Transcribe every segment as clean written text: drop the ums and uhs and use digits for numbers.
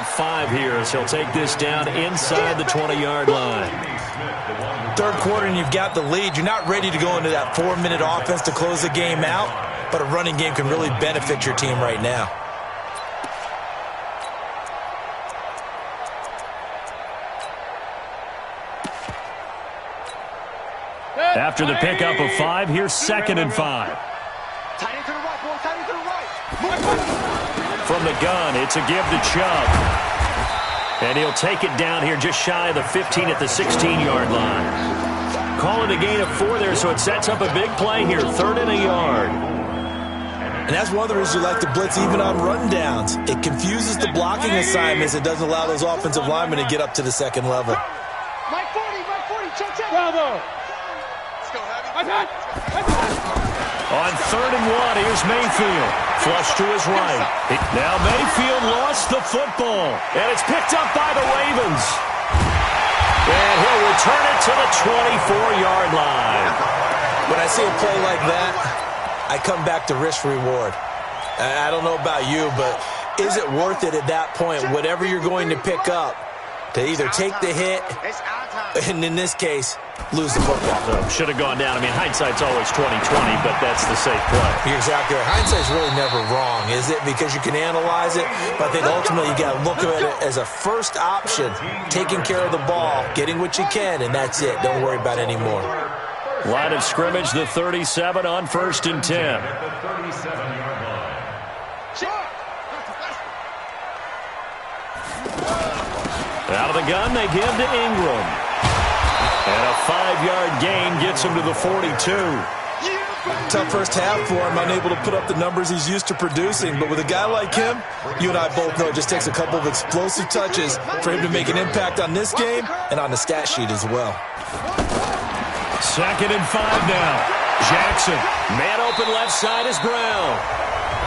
about 5 here as he'll take this down inside the 20-yard line. Third quarter and you've got the lead. You're not ready to go into that 4-minute offense to close the game out, but a running game can really benefit your team right now. After the pickup of 5, here's 2nd and 5. From the gun, it's a give to Chubb. And he'll take it down here just shy of the 15 at the 16-yard line. Call it a gain of 4 there, so it sets up a big play here, 3rd and a yard. And that's one of the reasons you like to blitz even on rundowns. It confuses the blocking assignments. It doesn't allow those offensive linemen to get up to the second level. Mike 40, check. Bravo. On 3rd and 1, here's Mayfield. Flush to his right. Now Mayfield lost the football. And it's picked up by the Ravens. And he'll return it to the 24-yard line. When I see a play like that, I come back to risk-reward. I don't know about you, but is it worth it at that point, whatever you're going to pick up, to either take the hit, and in this case, lose the football? Should have gone down. I mean, hindsight's always 20/20, but that's the safe play. You're exactly right. Hindsight's really never wrong, is it? Because you can analyze it, but I think ultimately you got to look at it as a first option, taking care of the ball, getting what you can, and that's it. Don't worry about it anymore. Line of scrimmage, the 37 on 1st and 10. Out of the gun, they give to Ingram. And a 5-yard gain gets him to the 42. Tough first half for him, unable to put up the numbers he's used to producing. But with a guy like him, you and I both know it just takes a couple of explosive touches for him to make an impact on this game and on the stat sheet as well. 2nd and 5 now. Jackson. Man open left side is Brown.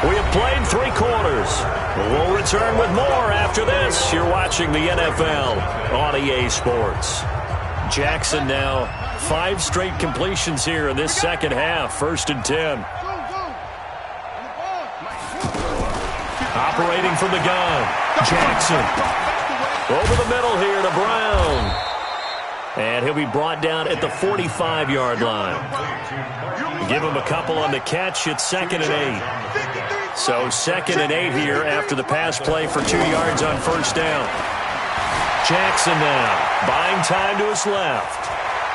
We have played 3 quarters. We'll return with more after this. You're watching the NFL on EA Sports. Jackson now 5 straight completions here in this second half. 1st and 10. Operating from the gun. Jackson. Over the middle here to Brown. And he'll be brought down at the 45-yard line. Give him a couple on the catch. It's 2nd and 8. So 2nd and 8 here after the pass play for 2 yards on 1st down. Jackson now buying time to his left.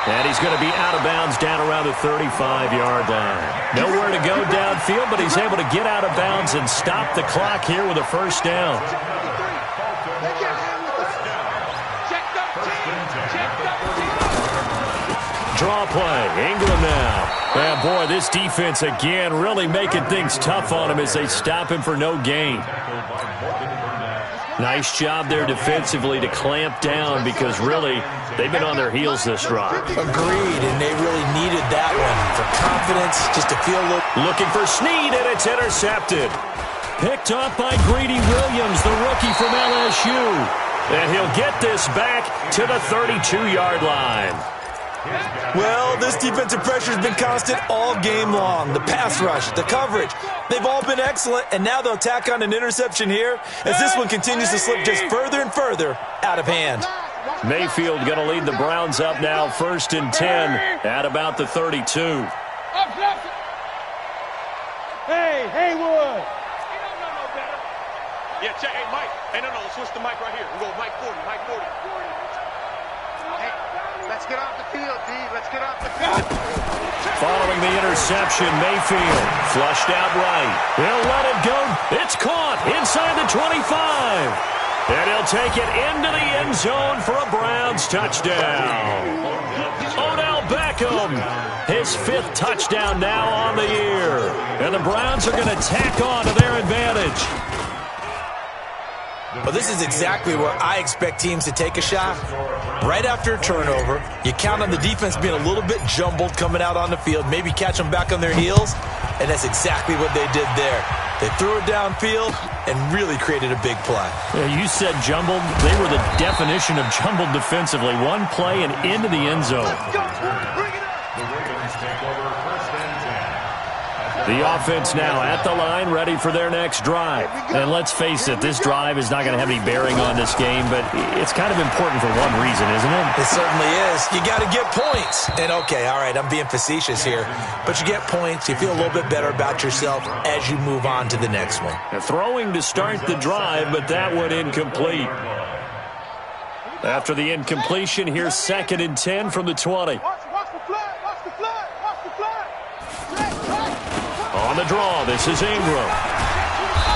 And he's going to be out of bounds down around the 35-yard line. Nowhere to go downfield, but he's able to get out of bounds and stop the clock here with a 1st down. Draw play. Ingram now. And boy, this defense again really making things tough on him as they stop him for no gain. Nice job there defensively to clamp down because really they've been on their heels this drive. Agreed, and they really needed that one for confidence, just to feel looking for Snead, and it's intercepted. Picked up by Greedy Williams, the rookie from LSU. And he'll get this back to the 32-yard line. Well, this defensive pressure has been constant all game long. The pass rush, the coverage, they've all been excellent, and now they'll tack on an interception here as this one continues to slip just further and further out of hand. Mayfield going to lead the Browns up now, 1st and 10 at about the 32. Hey, Haywood. Yeah, check. Hey, Mike. Hey, no, switch the mic right here. We'll go Mike 40, Mike 40. Hey, let's get off the field, D. Let's get off the field. Following the interception, Mayfield flushed out right. He'll let it go. It's caught inside the 25. And he'll take it into the end zone for a Browns touchdown. Odell Beckham, his 5th touchdown now on the year. And the Browns are going to tack on to their advantage. Well, this is exactly where I expect teams to take a shot. Right after a turnover, you count on the defense being a little bit jumbled coming out on the field, maybe catch them back on their heels, and that's exactly what they did there. They threw it downfield and really created a big play. Yeah, you said jumbled. They were the definition of jumbled defensively. One play and into the end zone. The offense now at the line, ready for their next drive. And let's face it, this drive is not going to have any bearing on this game, but it's kind of important for one reason, isn't it? It certainly is. You got to get points. And, okay, all right, I'm being facetious here, but you get points, you feel a little bit better about yourself as you move on to the next one. They're throwing to start the drive, but that one incomplete. After the incompletion, here's 2nd and 10 from the 20. Watch the flag, watch the flag, watch the flag. On the draw, this is Ingram.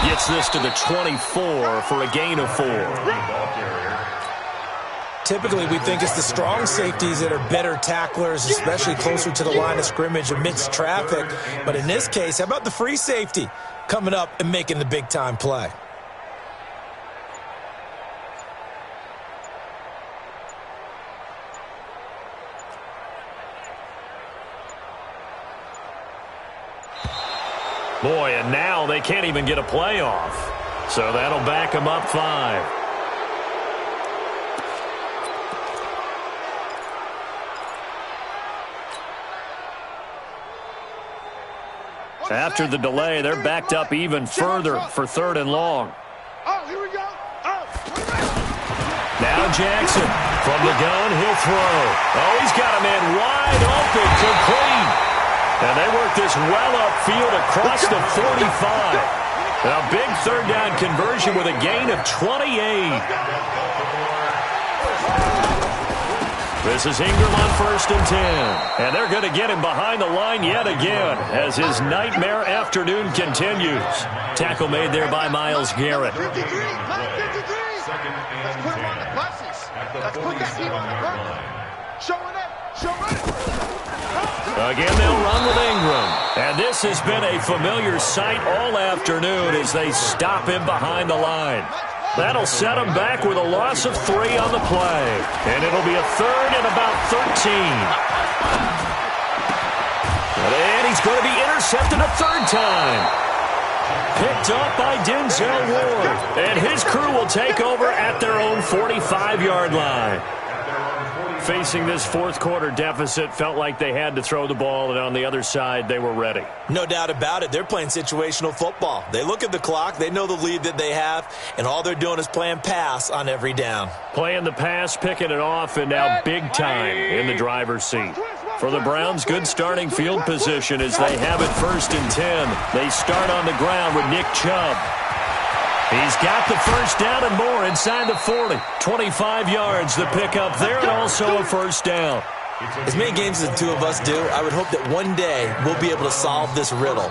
Gets this to the 24 for a gain of 4. Typically, we think it's the strong safeties that are better tacklers, especially closer to the line of scrimmage amidst traffic. But in this case, how about the free safety coming up and making the big-time play? Boy, and now they can't even get a play off. So that'll back them up 5. After the delay, they're backed up even further for 3rd and long. Oh, here we go. Now Jackson from the gun, he'll throw. Oh, he's got a man wide open, complete. And they work this well upfield across the 45. A big 3rd down conversion with a gain of 28. This is Ingram on 1st and 10. And they're going to get him behind the line yet again as his nightmare afternoon continues. Tackle made there by Myles Garrett. 53, 53. Let's put him on the buses. Let's put that team on the run. Showing it, showing it. Again, they'll run with Ingram. And this has been a familiar sight all afternoon as they stop him behind the line. That'll set him back with a loss of 3 on the play. And it'll be a 3rd and about 13. And he's going to be intercepted a 3rd time. Picked up by Denzel Ward. And his crew will take over at their own 45-yard line. Facing this 4th quarter deficit, felt like they had to throw the ball, and on the other side, they were ready. No doubt about it. They're playing situational football. They look at the clock, they know the lead that they have, and all they're doing is playing pass on every down. Playing the pass, picking it off, and now big time in the driver's seat. For the Browns, good starting field position as they have it 1st and 10. They start on the ground with Nick Chubb. He's got the 1st down and more inside the 40. 25 yards the pickup there, and also a 1st down. As many games as the two of us do, I would hope that one day we'll be able to solve this riddle.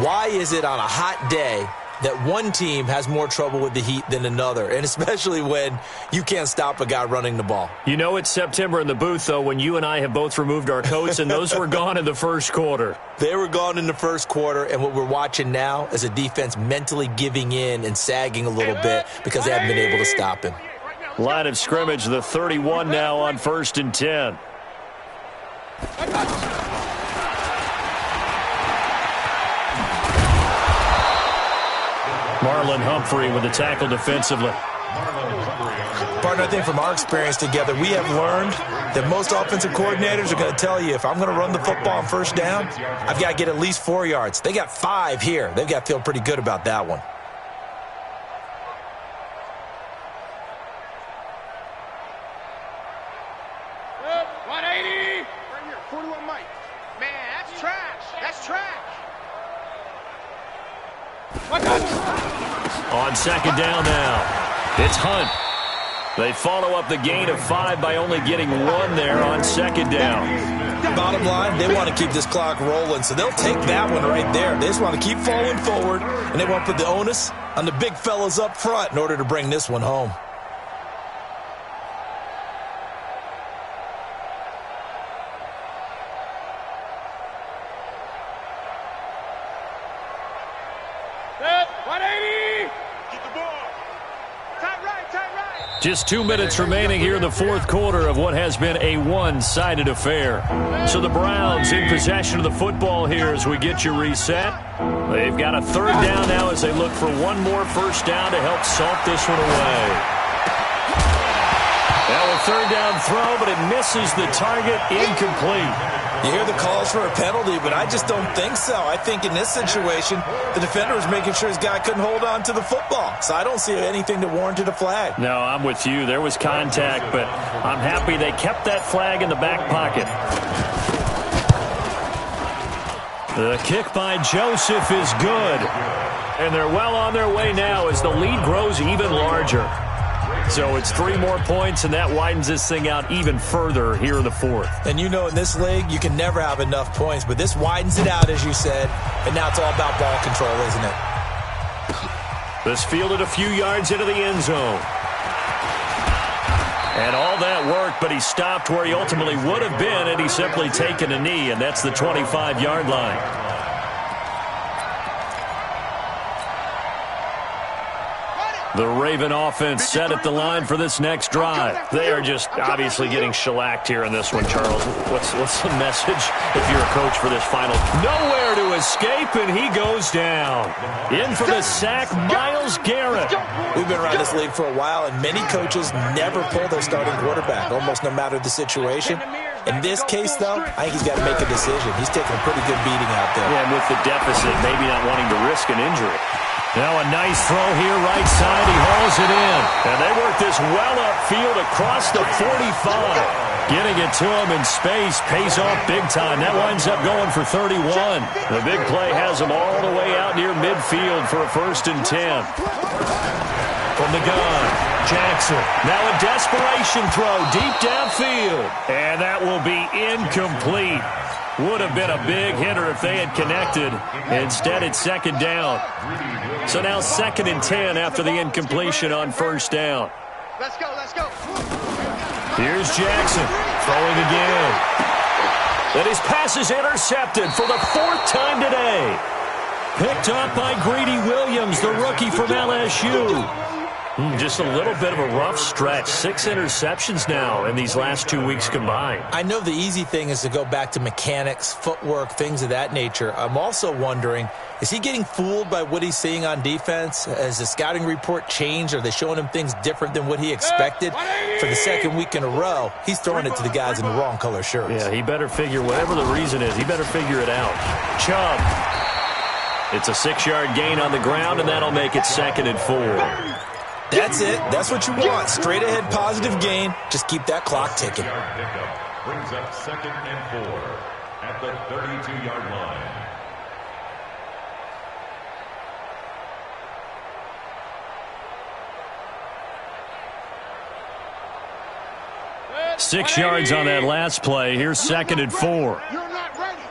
Why is it on a hot day that one team has more trouble with the heat than another, and especially when you can't stop a guy running the ball? You know it's September in the booth, though, when you and I have both removed our coats, and those were gone in the 1st quarter. They were gone in the 1st quarter, and what we're watching now is a defense mentally giving in and sagging a little bit because they haven't been able to stop him. Line of scrimmage, the 31 now on 1st and 10. Marlon Humphrey with the tackle defensively. Partner, I think from our experience together, we have learned that most offensive coordinators are going to tell you, if I'm going to run the football on 1st down, I've got to get at least 4 yards. They got 5 here. They've got to feel pretty good about that one. Good, 180. Right here, 41 Mike. Man, that's trash. That's trash. On 2nd down now, it's Hunt. They follow up the gain of 5 by only getting 1 there on 2nd down. Bottom line, they want to keep this clock rolling, so they'll take that one right there. They just want to keep falling forward, and they want to put the onus on the big fellas up front in order to bring this one home. Just 2 minutes remaining here in the 4th quarter of what has been a one-sided affair. So the Browns in possession of the football here as we get you reset. They've got a 3rd down now as they look for one more 1st down to help salt this one away. Now with 3rd down throw, but it misses the target. Incomplete. You hear the calls for a penalty, but I just don't think so. I think in this situation, the defender was making sure his guy couldn't hold on to the football. So I don't see anything that warranted a flag. No, I'm with you. There was contact, but I'm happy they kept that flag in the back pocket. The kick by Joseph is good. And they're well on their way now as the lead grows even larger. So it's 3 more points, and that widens this thing out even further here in the fourth. And you know in this league, you can never have enough points, but this widens it out, as you said, and now it's all about ball control, isn't it? This fielded a few yards into the end zone. And all that worked, but he stopped where he ultimately would have been had he simply taken a knee, and that's the 25-yard line. The Raven offense set at the line for this next drive. They are just obviously getting shellacked here in this one, Charles. What's the message if you're a coach for this final? Nowhere to escape, and he goes down. In for the sack, Myles Garrett. We've been around this league for a while, and many coaches never pull their starting quarterback, almost no matter the situation. In this case, though, I think he's got to make a decision. He's taking a pretty good beating out there. Yeah, and with the deficit, maybe not wanting to risk an injury. Now a nice throw here, right side. He hauls it in. And they work this well upfield across the 45. Getting it to him in space pays off big time. That winds up going for 31. The big play has him all the way out near midfield for a 1st and 10. From the gun, Jackson. Now a desperation throw deep downfield. And that will be incomplete. Would have been a big hitter if they had connected. Instead, it's 2nd down. So now 2nd and 10 after the incompletion on 1st down. Let's go, let's go. Here's Jackson throwing again. And his pass is intercepted for the 4th time today. Picked up by Greedy Williams, the rookie from LSU. Just a little bit of a rough stretch. 6 interceptions now in these last 2 weeks combined. I know the easy thing is to go back to mechanics, footwork, things of that nature. I'm also wondering, is he getting fooled by what he's seeing on defense? Has the scouting report changed? Are they showing him things different than what he expected? For the 2nd week in a row, he's throwing it to the guys in the wrong color shirts. Yeah, he better figure, whatever the reason is, he better figure it out. Chubb. It's a 6-yard gain on the ground, and that'll make it 2nd and 4. That's it. That's what you want. Straight ahead positive gain. Just keep that clock ticking. Brings up 2nd and 4 at the 32-yard line. Six yards on that last play. Here's 2nd and 4. You're not ready.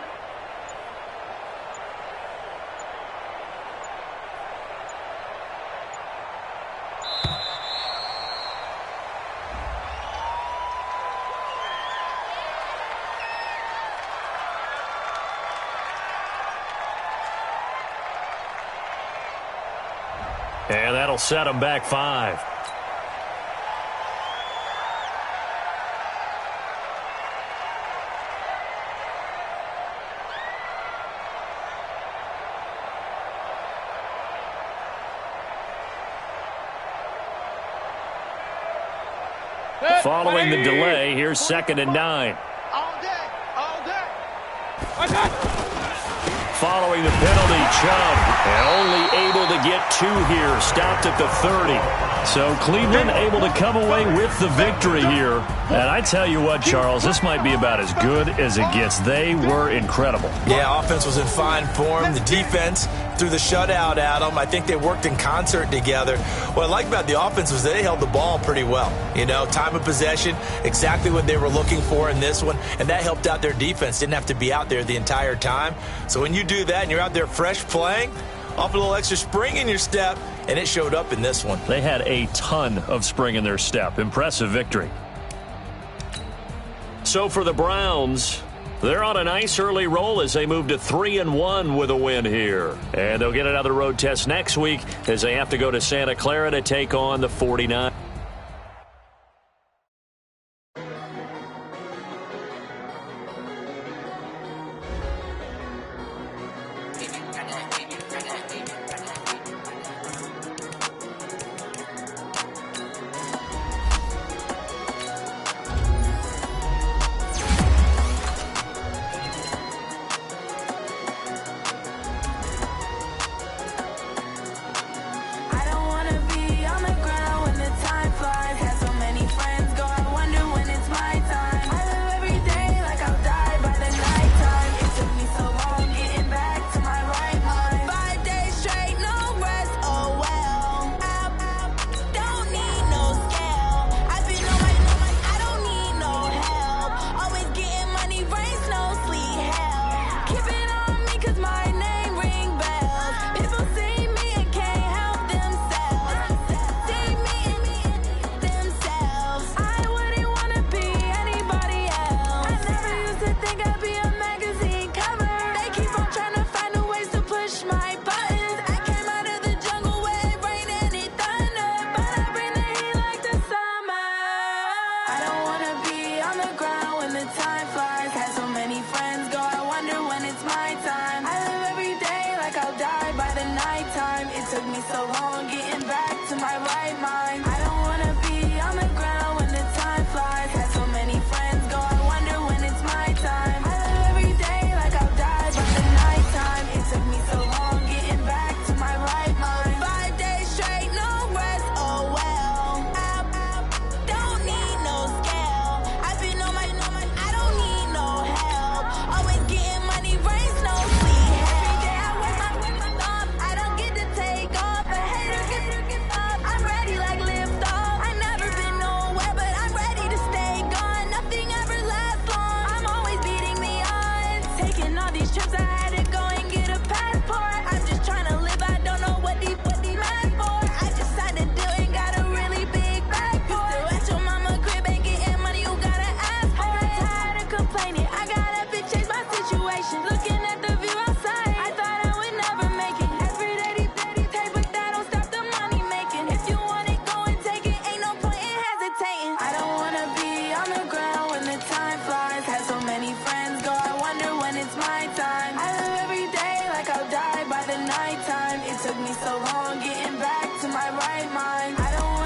And that'll set them back 5. Following the delay, here's 2nd and 9. All day, all day. Following the penalty, Chubb, and only able to get 2 here, stopped at the 30. So Cleveland able to come away with the victory here. And I tell you what, Charles, this might be about as good as it gets. They were incredible. Yeah, offense was in fine form. The defense threw the shutout at them. I think they worked in concert together. What I like about the offense was they held the ball pretty well. You know, time of possession, exactly what they were looking for in this one, and that helped out their defense. Didn't have to be out there the entire time. So when you do that and you're out there fresh playing, off a little extra spring in your step, and it showed up in this one. They had a ton of spring in their step. Impressive victory. So for the Browns, they're on a nice early roll as they move to 3-1 with a win here. And they'll get another road test next week as they have to go to Santa Clara to take on the 49ers. time. It took me so long getting back to my right mind. I don't